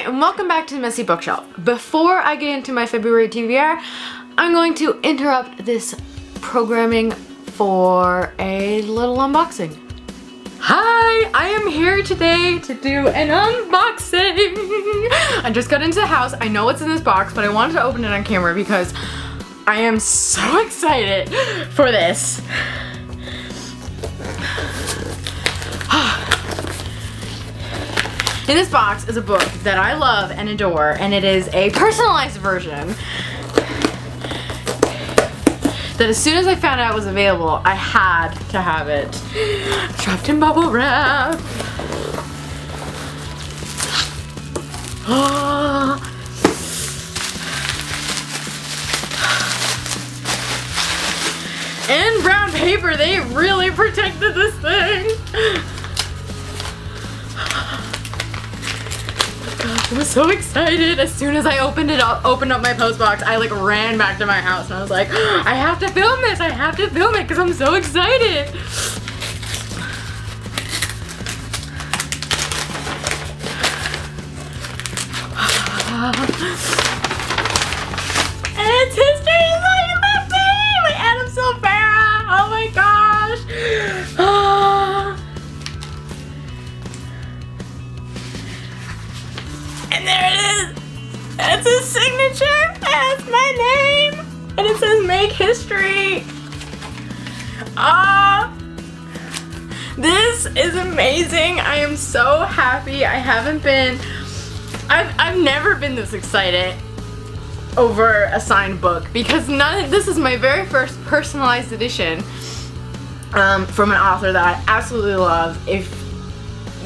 Hi, and welcome back to the Messy Bookshelf. Before I get into my February TBR, I'm going to interrupt this programming for a little unboxing. Hi, I am here today to do an unboxing. I just got into the house. I know what's in this box, but I wanted to open it on camera because I am so excited for this. In this box is a book that I love and adore, and it is a personalized version that as soon as I found out it was available, I had to have it. Wrapped in bubble wrap. And brown paper, they really protected this thing. I was so excited. As soon as I opened up my post box, I like ran back to my house and I was like, I have to film this. I have to film it because I'm so excited. And it's History is All You Left Me by Adam Silvera. Oh my gosh. And there it is. That's his signature. That's my name. And it says make history. This is amazing. I am so happy. I've never been this excited over a signed book because this is my very first personalized edition from an author that I absolutely love. If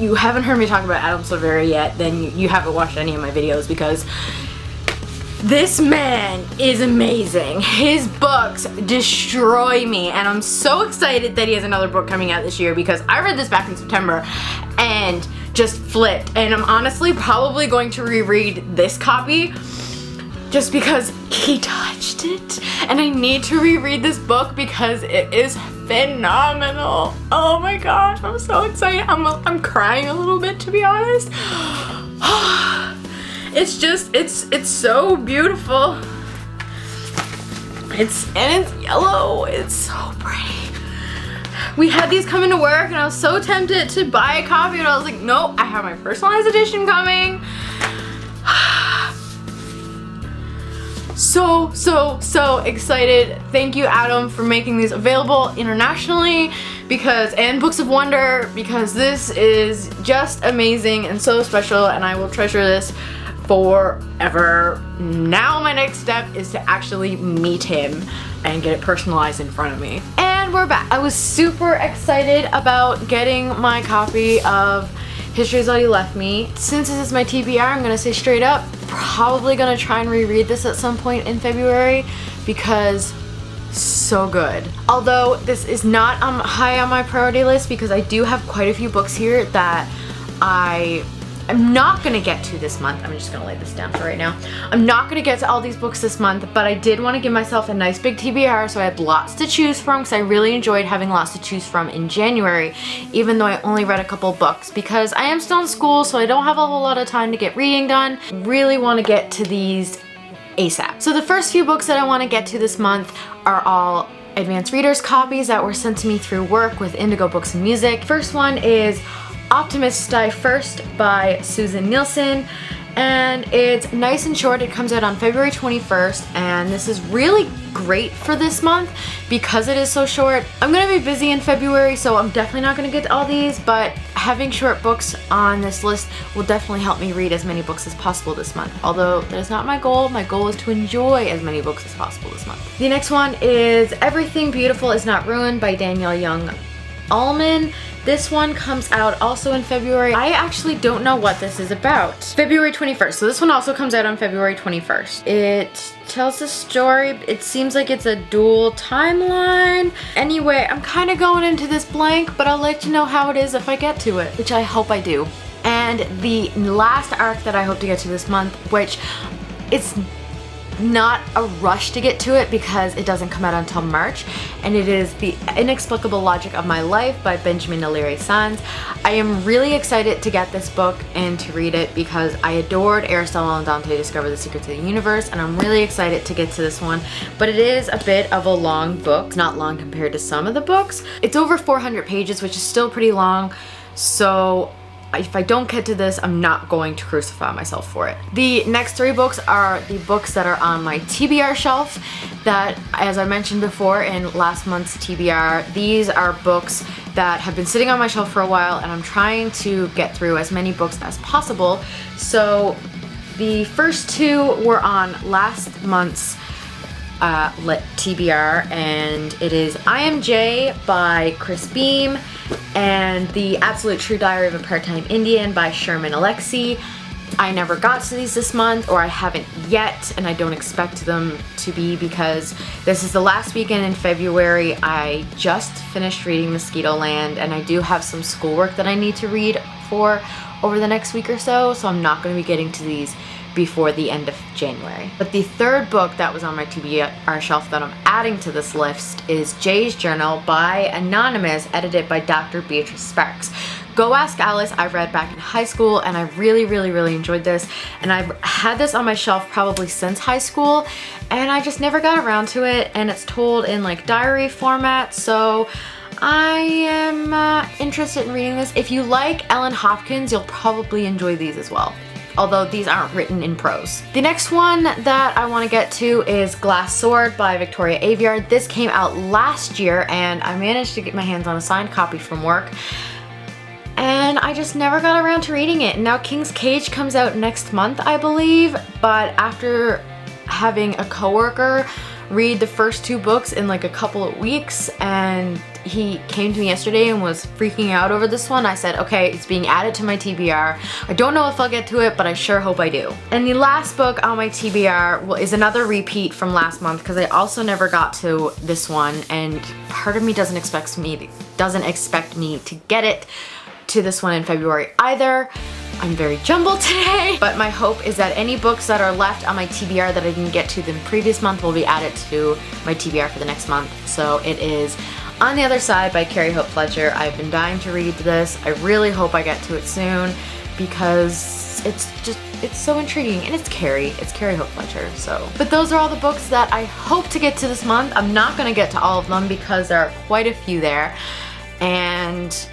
you haven't heard me talk about Adam Silvera yet, then you haven't watched any of my videos because this man is amazing. His books destroy me, and I'm so excited that he has another book coming out this year because I read this back in September and just flipped, and I'm honestly probably going to reread this copy just because he touched it, and I need to reread this book because it is phenomenal. Oh my gosh, I'm so excited. I'm crying a little bit, to be honest. It's so beautiful. It's yellow. It's so pretty. We had these come into work and I was so tempted to buy a copy, and I was like, nope, I have my personalized edition coming. So excited. Thank you, Adam, for making these available internationally and Books of Wonder, because this is just amazing and so special, and I will treasure this forever. Now my next step is to actually meet him and get it personalized in front of me. And we're back. I was super excited about getting my copy of History is All You Left Me. Since this is my TBR, I'm gonna say straight up, probably gonna try and reread this at some point in February because so good. Although this is not high on my priority list because I do have quite a few books here that I'm not gonna get to this month. I'm just gonna lay this down for right now. I'm not gonna get to all these books this month, but I did want to give myself a nice big TBR, so I had lots to choose from because I really enjoyed having lots to choose from in January, even though I only read a couple books because I am still in school, so I don't have a whole lot of time to get reading done. Really want to get to these ASAP. So the first few books that I want to get to this month are all advanced readers copies that were sent to me through work with Indigo Books and Music. First one is Optimists Die First by Susan Nielsen, and it's nice and short. It comes out on February 21st, and this is really great for this month because it is so short. I'm gonna be busy in February, so I'm definitely not gonna get to all these, but having short books on this list will definitely help me read as many books as possible this month. Although that is not my goal. My goal is to enjoy as many books as possible this month. The next one is Everything Beautiful Is Not Ruined by Danielle Young Allman. This one comes out also in February. I actually don't know what this is about. February 21st. So this one also comes out on February 21st. It tells a story. It seems like it's a dual timeline. Anyway, I'm kind of going into this blank, but I'll let you know how it is if I get to it, which I hope I do. And the last arc that I hope to get to this month, which it's not a rush to get to it because it doesn't come out until March, and it is The Inexplicable Logic of My Life by Benjamin O'Leary Sands. I am really excited to get this book and to read it because I adored Aristotle and Dante Discover the Secrets of the Universe, and I'm really excited to get to this one. But it is a bit of a long book, not long compared to some of the books. It's over 400 pages, which is still pretty long, so if I don't get to this, I'm not going to crucify myself for it. The next 3 books are the books that are on my TBR shelf that, as I mentioned before in last month's TBR, these are books that have been sitting on my shelf for a while, and I'm trying to get through as many books as possible. So the first 2 were on last month's TBR, and it is I Am Jay by Chris Beam and The Absolute True Diary of a Part-Time Indian by Sherman Alexie. I never got to these this month, or I haven't yet, and I don't expect them to be because this is the last weekend in February. I just finished reading Mosquitoland, and I do have some schoolwork that I need to read for over the next week or so, so I'm not going to be getting to these before the end of January. But the third book that was on my TBR shelf that I'm adding to this list is Jay's Journal by Anonymous, edited by Dr. Beatrice Sparks. Go Ask Alice I read back in high school, and I really enjoyed this, and I've had this on my shelf probably since high school, and I just never got around to it, and it's told in like diary format, so I am interested in reading this. If you like Ellen Hopkins, you'll probably enjoy these as well, although these aren't written in prose. The next one that I want to get to is Glass Sword by Victoria Aveyard. This came out last year, and I managed to get my hands on a signed copy from work, and I just never got around to reading it. Now King's Cage comes out next month, I believe, but after having a coworker read the first 2 books in like a couple of weeks, and he came to me yesterday and was freaking out over this one, I said, okay, it's being added to my TBR. I don't know if I'll get to it, but I sure hope I do. And the last book on my TBR is another repeat from last month because I also never got to this one, and part of me doesn't expect me to get it to this one in February either. I'm very jumbled today, but my hope is that any books that are left on my TBR that I didn't get to the previous month will be added to my TBR for the next month. So it is On the Other Side by Carrie Hope Fletcher. I've been dying to read this. I really hope I get to it soon because it's so intriguing, and it's Carrie Hope Fletcher. So, but those are all the books that I hope to get to this month. I'm not gonna get to all of them because there are quite a few there, and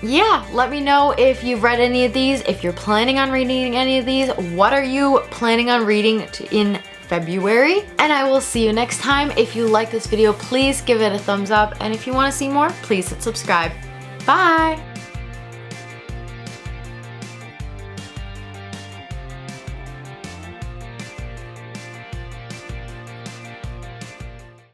yeah, let me know if you've read any of these, if you're planning on reading any of these. What are you planning on reading in February? And I will see you next time. If you like this video, please give it a thumbs up, and if you want to see more, please hit subscribe. Bye!